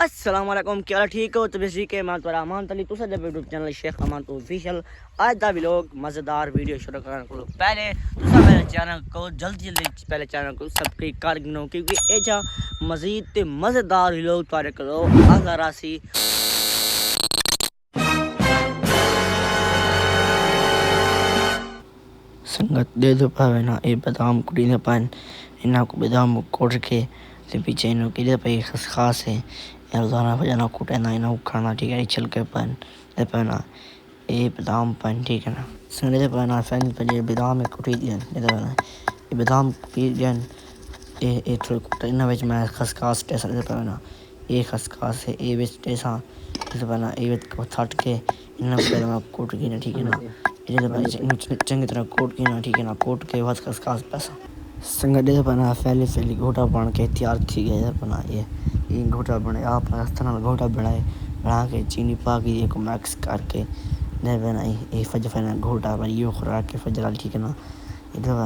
अस्सलाम वालेकुम, क्या हाल ठीक हो? तो बेसिक के मैं तुम्हारा अमान तली तुसा जब यूट्यूब चैनल शेख अमान तो ऑफिशियल आज दा व्लॉग मज़ेदार वीडियो शुरू करने को पहले तुसा मेरे चैनल को जल्दी पहले चैनल को सब्सक्राइब कर गिनो क्योंकि एजा मज़ीद ते मज़ेदार व्लॉग तुम्हारे करो आजा राशि संगत दे दो पावे ना ए बादाम कुड़ी ने पान इना को बादाम कोड़ के ते पीछे इनो के दे पे खास है रोजाना भजना कुटे ना इना खाना ठीक है चल के पान दे पाना ए बादाम पान ठीक है ना संगत दे पाना फैन पे बादाम में कुटी दिया दे पाना ए बादाम पी जन ए थोड़ा कुटे ना वेच मैं खसखस टेस्ट दे पाना ए खसखस है ए वेच टेस्ट दे पाना ए वेच को छाट के इना पे कोट के ना ठीक है ना चंगी तरह कोट की ना ठीक है ना कोट के बाद खसखस पैसा संगत दे बना फैली घोटा बन के तैयार थी गया बना ये घोटा बने आप रास्ता घोटा बना के चीनी पा के ये को मिक्स करके दे बनाई ये फज फना घोटा पर ये खुराक के फजर ठीक है ना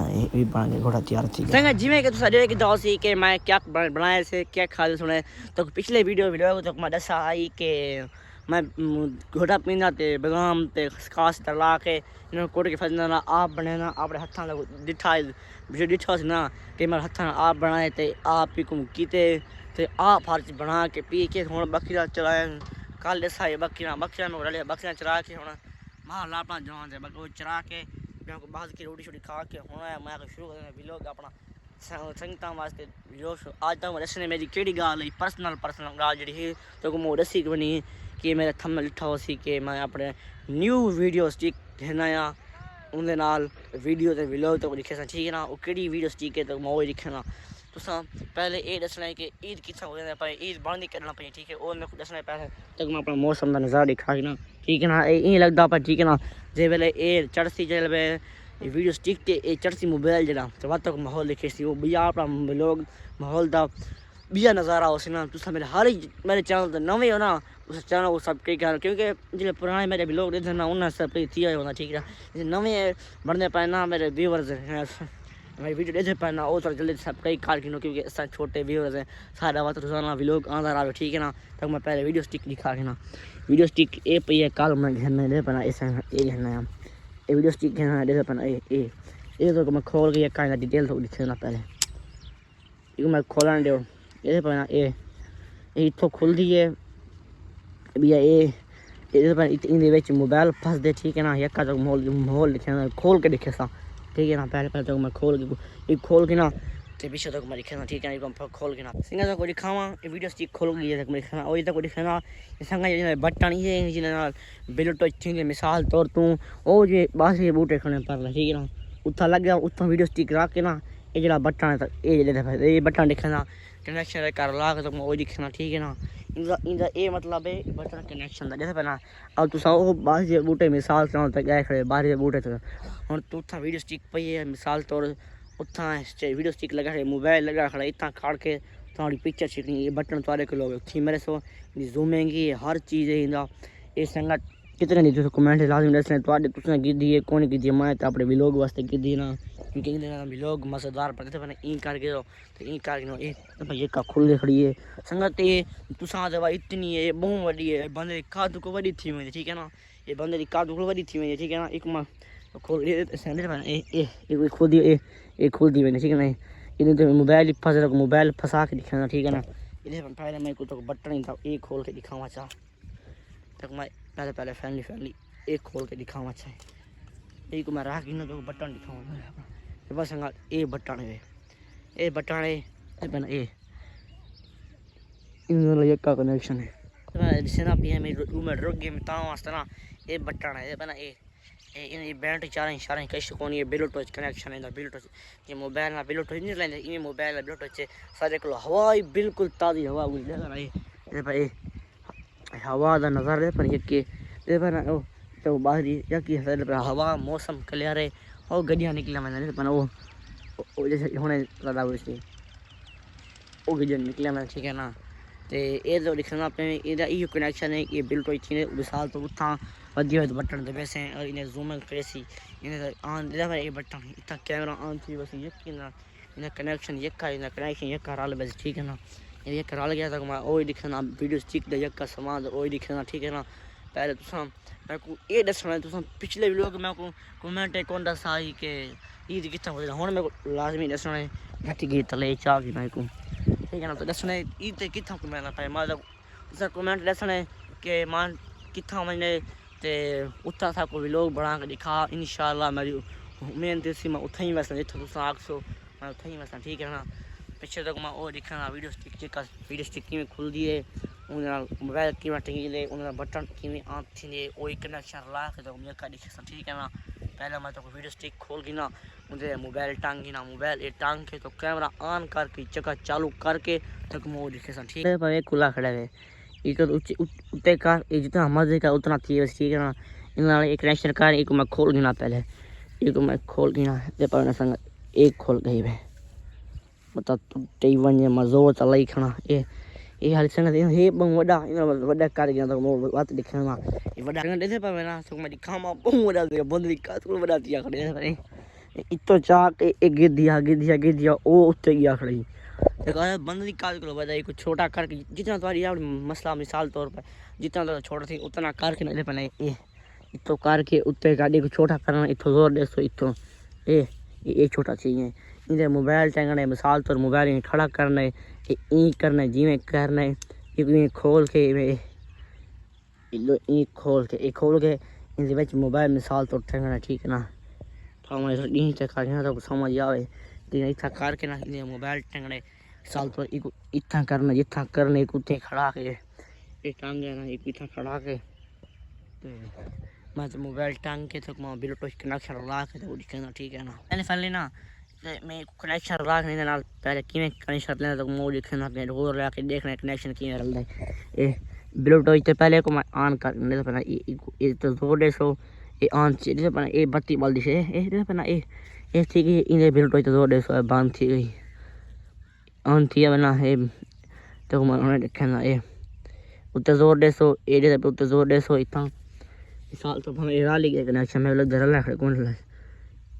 ये भी बन के घोटा तैयार थी संगत जिमें के तुसा के दो सी के मैं क्या बनाया से क्या खा सुने तो पिछले वीडियो तो मैं दसा आई के मैं घोटा पीना ते बादाम ते खसखस तला के इन्होंने कोट के फजना आप बने ना अपने हथा दिठा वीडियो दिठा ना कि मेरे हथा आप बनाए ते आप ही कुम कीते ते आप फर्ज बना के पी के हुण बकरियां चलाए कल दसा बकरियां में रले बकरियां चरा के हुण मां लापा जवान दे बकरो चरा के को बाद की रोटी छोटी खा के हुण मैं शुरू करना व्लॉग अपना संगतां वास्ते वीडियो आज तक दसने मेरी केड़ी गाल है पर्सनल गाल जी है तो को दसी बनी कि मेरा थंबनेल लिखा हो सी कि मैं अपने न्यू वीडियो स्टिक कहना उनके नाल वीडियो ते व्लॉग तो लिखे ठीक है ना वो केड़ी वीडियो स्टिक है तो मैं वही लिखना तुसा पहले ये दसना है कि ईद कितना हो जाता है ईद बंद ही करना पड़ी ठीक है और मेरे को दसना है पहले तक मैं अपना मौसम का नज़ारा दिखा ना ठीक है ना ये लगता पर ठीक है ना जे वेले ए चढ़सी जल ये वीडियो स्टिक ते ए चढ़सी मोबाइल जरा तो वह तक माहौल लिखे सी वो बिया अपना व्लॉग माहौल का बिया नज़ारा हो ना तुसा मेरे चैनल तो नवे हो ना उस चैनल को सब्सक्राइब कर क्योंकि जो पुराने मेरे व्लॉग देखते ना उन्हें सब्सक्राइब थी होना ठीक है नवे बढ़ने पाए ना मेरे व्यूवर्स हैं मेरी वीडियो देखते पाए ना वो थोड़ा जल्दी सब्सक्राइब कर गिनो क्योंकि इस छोटे व्यूवर्स हैं सारा वक्त रोजाना व्लॉग आंदा रहा ठीक है ना तक मैं पहले वीडियो स्टिक दिखा के ना वीडियो स्टिक ए पी है कल मैं घेरना दे पाना ऐसा ये घेरना है ये वीडियो स्टिक घेरना दे पाना ये तो मैं खोल के एक डिटेल तो दिखे ना पहले ये मैं खोलने दो ये पाना ये इतों खुलती है भैया ये मोबाइल फंस दे ठीक है ना यका तक माहौल लिखे ना खोल के दिखे सा ठीक है ना पहले तक मैं खोल के ना तो पीछे तक मैं दिखे ठीक है ना खोल के ना सिंगा तक दिखावा ये वीडियो स्टिक खोल गई तक मैं दिखाना और तक दिखाना संगा बटन ये जिन्हें बिल्टो छिंगे मिसाल तौर तू ओ जे बासे बूटे खड़े पर ठीक है ना उतना लग गया उतना वीडियो स्टिक रख के ना ये जरा बटन तक ये बटन दिखाना कनेक्शन कर ला के तो मैं वही दिखना ठीक है ना इनका ये मतलब है बटन कनेक्शन का जैसे पहना अब तुसा वो बाहर के बूटे मिसाल से तक गए खड़े बाहर के बूटे तक और तू उतना वीडियो स्टिक पई है मिसाल तौर उतना वीडियो स्टिक लगा खड़े मोबाइल लगा खड़ा इतना काट के तुम्हारी पिक्चर छिकनी ये बटन तुम्हारे को लोग थी मेरे सो जूमेंगी हर चीज़ है इंदा ये संगत कितने नहीं तुझे कमेंट लाजमी दसने तुसने कीधी है कौन कीधी है मैं तो अपने व्लॉग वास्ते कीधी ना क्योंकि व्लॉग मज़ेदार पड़ते मैंने ई करके तो ई करके ये भाई का खुल खड़ी है संगत ये तुसा दवा इतनी है बहुत बड़ी है बंदे कादू को बड़ी थी मुझे ठीक है ना ये बंदे की कादू को बड़ी थी मुझे ठीक है ना एक मैं खोल ये खुल दी ये खुल दी मैंने ठीक है ना ये तो मोबाइल फंस मोबाइल फंसा के दिखाना ठीक है ना इधर पहले मैं कुछ तो बटन ही था एक खोल के दिखाऊँ चाह तक मैं पहले फैमिली एक खोल के दिखाऊँ अच्छा है यही को मैं राख तो बटन दिखाऊँ बस संगा ये बटन है ये इन का कनेक्शन है जिससे ना भी है मेरे रूम में रुक गए मैं वास्ते ना ये बटन है बना ये बैटरी चार कैसे कौन ये ब्लूटूथ कनेक्शन है ब्लूटूथ ये मोबाइल ना ब्लूटूथ नहीं लेंगे ये मोबाइल ब्लूटूथ सारे को हवा बिल्कुल ताज़ी हवा ये भाई हवा का नज़ारा पर ये पर तो बाहर यकी हवा मौसम क्लियर है और गड्डियाँ निकले मैंने पर वो जैसे होने ज़्यादा वैसे वो गड्डियाँ निकले मैंने ठीक है ना तो ये तो दिखना अपने ये कनेक्शन है ये ब्लूटूथ मिसाल तो उतना वधी हुए बटन दबे से और इन्हें जूम करेसी इन्हें ऑन ये बटन इतना कैमरा ऑन थी बस यकीन इन्हें कनेक्शन यका रहा बस ठीक है ना ये करा गया था मैं ओही दिखना वीडियो स्टिक दे यक्का सामान ओही दिखना ठीक है ना। पहले तुसा मैं को ये दसना तुसा पिछले वीडियो के मैं को कमेंट कौन दसा ही के ये कितना हो हुन मैं को लाजमी दसना है घटी गई तले चा की मैं को ठीक है ना। तो दसना ये ते कितना को मैं ना पाए मां तुसा कमेंट दसना के मान कितना मैंने ते उठा था को व्लॉग बना के दिखा इंशाल्लाह मेरी मेहनत से मैं उठा ही वैसा जितना तुसा आखसो मैं उठा ही वैसा ठीक है ना। पिछले तक मैं और दिखाना वीडियो स्टिक का वीडियो स्टिक की खुल दिए मोबाइल की टिंगे उन बटन की आँख थी वही कनेक्शन ला के तो मुझे का दिखे ठीक है ना। पहले मैं तो वीडियो स्टिक खोल की ना मुझे मोबाइल टांगी ना मोबाइल ये टांग के तो कैमरा ऑन करके चक्का चालू करके तक मैं वो दिखे ठीक है। पर एक खुला खड़ा है एक उतने का जितना मजे का उतना थी बस ठीक है ना। इन एक कनेक्शन कर एक मैं खोल गिना पहले एक मैं खोल गिना पर संग एक खोल गई है बता टुटे वने मजो चलाई खणा ये हाल संग हे बंग वडा इन वडा कर गया तो मो बात दिखना ये वडा संग देसे पर ना सो मैं दिखा मा बंग वडा दे बंद का तो वडा दिया खड़े पर इतो चा के एक गिदिया ओ उठे गया खड़ी देखो बंद का को बताई कुछ छोटा करके जितना तुम्हारी यार मसला मिसाल तौर पर जितना तो छोटा थी उतना करके ना पर ये इतो करके उत्ते गाड़ी को छोटा करना इतो जोर दे सो इतो ये छोटा चाहिए इधर मोबाइल टांगना है मिसाल तौर मोबाइल खड़ा करना है ई करना है जिमें करना है ये खोल के ई खोल के इन विच मोबाइल मिसाल तौर टांगना ठीक है ना। तो हमारे डी तक तो समझ आवे लेकिन इतना करके ना मोबाइल टांगना मिसाल तौर इतना करना जितना करना एक उठे खड़ा के ये टांगे ना एक इतना खड़ा के मैं तो मोबाइल टांग के तो मैं ब्लूटूथ कनेक्शन ला के तो दिखना ठीक है ना। पहले ना मैं कनेक्शन रखने के नाल पहले किवें कनेक्शन लेना तो मैं दिखना पे रोज ला के देखना कनेक्शन किवें रलदा ए ब्लूटूथ तो पहले को मैं ऑन करने तो पहले ये तो जोर दे सो ये ऑन चीज पहले ये बत्ती बल दिसे ए पहले ये ठीक है इन ब्लूटूथ तो जोर दे सो बंद थी गई ऑन थी बना है तो मैं देखना ये उते जोर दे सो ए दे उते जोर दे सो इतना साल तो हमें रल गया कनेक्शन में लग रहा है कौन ला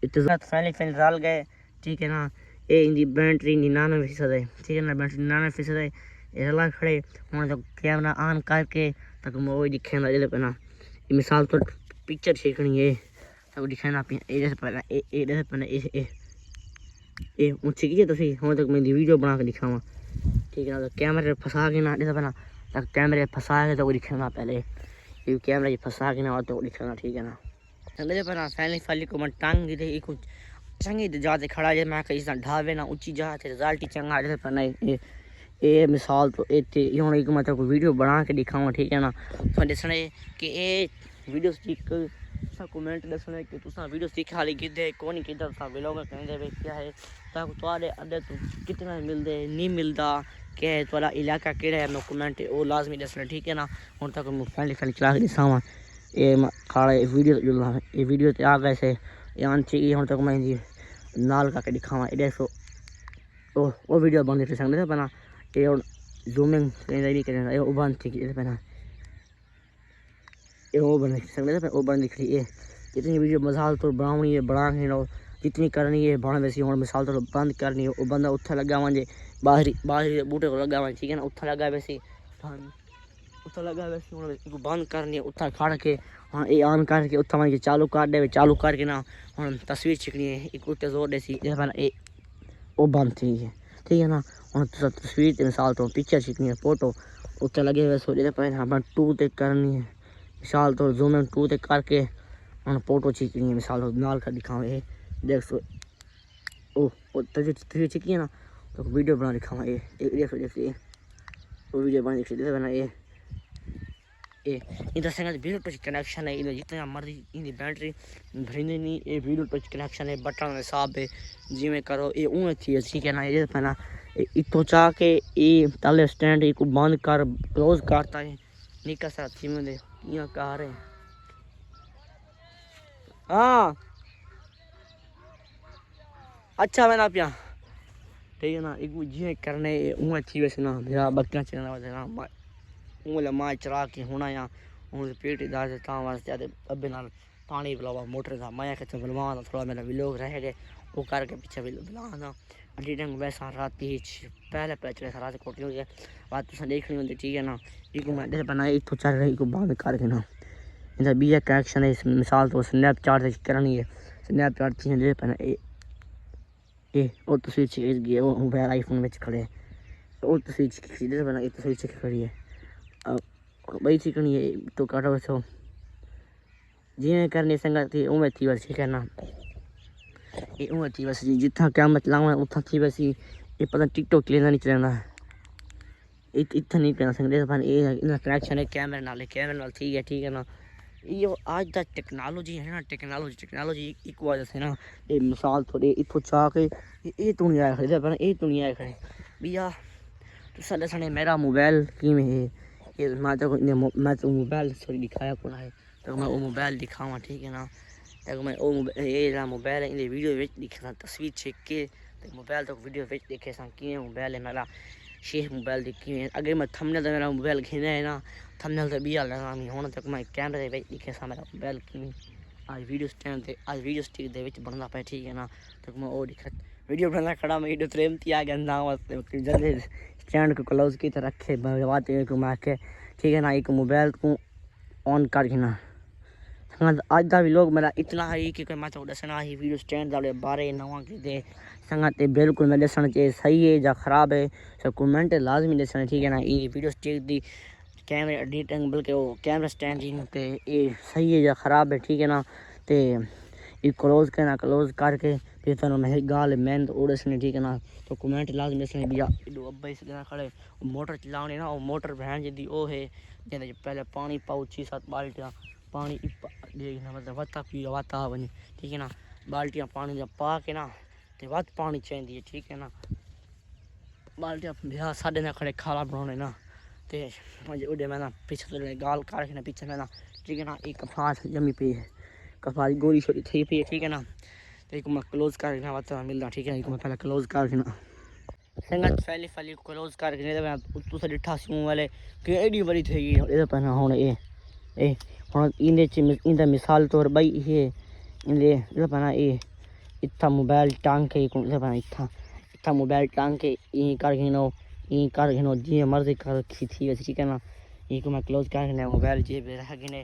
इतना पहले रल गए ठीक है ना। ये इनकी बैटरी 99% है ठीक है ना बैटरी 99% है ये रला खड़े हूँ तो कैमरा ऑन करके तक मैं वही दिखेना जल्द पे ना ये मिसाल तो पिक्चर छेकनी है तक दिखाना ये पहले ये ऊँची की तो सही हूँ तक मैं वीडियो बना के दिखावा ठीक है ना। तो कैमरे फंसा के ना जैसे पहना तक कैमरे फंसा के तो दिखाना पहले ये कैमरा फंसा के ना तो दिखाना ठीक है ना। पहना फैली को मैं टांग दी कुछ चंगी जाते खड़ा जे मैं कहीं ढावे ना ऊंची जाते रिजल्ट ही चंगा जैसे पर नहीं ये मिसाल तो इतने हूँ एक मैं तो वीडियो बना के दिखाऊँ ठीक है ना। तो दसना कि ये वीडियो स्टिक कमेंट दसना कि तुसा वीडियो स्टिक खाली किदे कौन किधर था व्लॉग कहते वे क्या है ताकि तुम्हारे अदे तो कितना मिलते नहीं मिलता क्या है तुम्हारा इलाका केड़ा है मैं कमेंट वो लाजमी दसना ठीक है ना। हूँ तक मैं पहले चला के दिखावा ये खाड़ा वीडियो आ वैसे यान चाहिए हूँ तक मैं नाल का दिखावा ये देखो वो वीडियो बंद कर सकते पहना ये जूमिंग नहीं करना ये बंद थी पहना ये वो बंद कर सकते वो बंद दिख रही है जितनी वीडियो मिसाल तो बनानी है बना के जितनी करनी है बना वैसी हूँ मिसाल तो बंद करनी है वो बंदा उत्थे लगा वजे बाहरी बूटे को लगा ठीक है ना उत्थे लगा वैसे उत्थे लगा वैसे हूँ बंद करनी है उत्था खड़ के हाँ ये ऑन करके उत्था मन के चालू कर दे चालू करके ना हम तस्वीर छिकनी है एक उत्ते जोर दे सी ये वो बंद थी है ठीक है ना। हम तस्वीर मिसाल तो पिक्चर छिकनी है फोटो उत्ते लगे हुए सो जैसे पर हाँ 2 ते करनी है मिसाल तो जूम 2 ते करके हम फोटो छिकनी है मिसाल तो नाल का दिखाओ ये देख सो ओ तस्वीर छिकी है ना तो वीडियो बना दिखावा ये देख ये वो वीडियो बना दिख बना ये इधर संग वीडियो टच कनेक्शन है इधर जितना मर्जी इनकी बैटरी भरनी नहीं ये वीडियो टच कनेक्शन है बटन हिसाब है जिमें करो ये ऊँ थी ठीक है ना। ये पहना इतो चाह के ये तले स्टैंड को बंद कर क्लोज करता है निका सा थी मुझे यहाँ कह रहे हाँ अच्छा मैंने आप यहाँ ठीक है ना एक जिमें करने ऊँ थी वैसे ना मेरा बकरा चलना वैसे उंगल माँ चरा के होना या उन पेट इधर से था वास्ते आते अबे नाल पानी पिलावा मोटर था मैं कहते बुलवा थोड़ा मेरा व्लॉग रह गए वो करके पीछे भी बुलाना एडिटिंग वैसा रात ही पहले चले रात कोटी हो गया बात तुम देखनी होती ठीक है ना। इको मैं बनाया इतो चल रही को बंद करके ना इधर बी एक एक्शन है मिसाल तो स्नैपचैट से करनी है स्नैपचैट थी दे पना ए ओ तो स्विच इस गया वो मोबाइल आईफोन में खड़े ओ तो स्विच सीधे बना इतो स्विच खड़ी है अब भाई चिकनी है तो काटो सो जी करने संगत थी उम्र थी बस ठीक है ना ये उम्र थी बस जितना क्या मतलब उतना थी बस ये पता टिकटॉक लेना नहीं चलना इतना नहीं करना सकते अपन ये कनेक्शन है कैमरे नाल ठीक है ना। ये आज दा टेक्नोलॉजी है ना टेक्नोलॉजी एक वजह से ना ये मिसाल थोड़े इथों चाह के ये दुनिया खड़े अपन ये दुनिया खड़े भैया तो साढ़े साढ़े मेरा मोबाइल की में है ये मैं तो मोबाइल सॉरी दिखाया कौन है तो मैं वो मोबाइल दिखाऊँ ठीक है ना। तो मैं वो ये मोबाइल है इन वीडियो दिखे तस्वीर चेक के मोबाइल तो वीडियो देखे कि मोबाइल है मेरा शेख मोबाइल देखी अगर मैं थंबनेल तो मेरा मोबाइल खींचा है ना थंबनेल तो बिया लगा होने तक मैं कैमरे दिखे मेरा मोबाइल की आज वीडियो स्टैंड थे आज वीडियो स्टिक दे बनना पे ठीक है ना। तो मैं वो दिखा वीडियो बनना खड़ा मैं वीडियो प्रेमती आ गया ना जल्दी स्टैंड को क्लोज की तरह रखे बात को मैं के ठीक है ना एक मोबाइल को ऑन कर ना आज का भी लोग मेरा इतना है कि मैं तो दसना ही वीडियो स्टैंड वाले बारे नवा दे संगत बिल्कुल मैं दसना चाहिए सही है या ख़राब है सब कमेंट लाजमी दसना ठीक है ना। ये वीडियो स्टिक दी कैमरे एडिटिंग बल्कि वो कैमरा स्टैंड ते ये सही है या ख़राब है ठीक है ना। तो ये क्लोज करना क्लोज करके फिर तुम मैं गाल मैन तो दसनी ठीक है ना। तो कमेंट लाजमी दसने भैया अब्बा इस खड़े मोटर चलाने ना वो मोटर बहन जी वो है जैसे पहले पानी पाओ 6-7 बाल्टियाँ पानी देखना मतलब वत्ता पी वत्ता वही ठीक है ना बाल्टियाँ पानी जब पा के ना तो वत पानी चाहिए ठीक है ना। बाल्टियाँ भैया साढ़े ना खड़े खाला बनाने ना तो उड़े मैं ना पीछे तो गाल काट के पीछे मैं ना ठीक है ना एक कपास जमी पी है कपास गोली छोटी थी पी है ठीक है ना। तो एक मैं क्लोज करके वत्ता मिलता ठीक है एक मैं पहले क्लोज करके ना संगत फैली क्लोज करके तू से डिठा सूँ वाले कि एडी बड़ी थी ये पहना हूँ ये हम इंदा मिसाल तौर भाई ये इंदे पना ये इतना मोबाइल टांग के पना इतना मोबाइल टांग के यहीं कर गिनो जी मर्जी कर थी वैसे ठीक है ना। ये को मैं क्लोज कर मोबाइल जेब रख गिने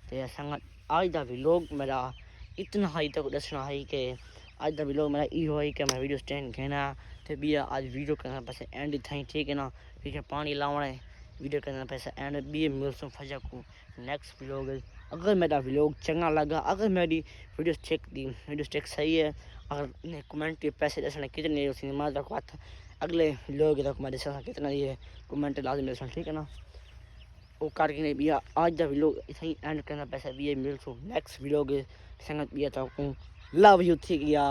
तो संगत आज का भी लोग मेरा इतना हाई तक दसना है कि आज का भी लोग मेरा यो है कि मैं वीडियो स्टैंड कहना तो भी आज वीडियो करना पैसे एंड थी ठीक है ना। फिर पानी लावना है वीडियो करना पैसा एंड बी मिलसूँ फजा को नेक्स्ट व्लॉग। अगर मेरा व्लॉग चंगा लगा अगर मेरी वीडियो स्टेक सही है अगर कमेंट के पैसे दसना कितने सिनेमा तक बात अगले व्लॉग तक मैं दसा कितना ये कमेंट लाजमी दसना ठीक है ना। वो करके नहीं भैया आज का व्लॉग इतना एंड करना पैसा भी मिलसूँ नेक्स्ट व्लॉग संगत भी लव यू थी गया।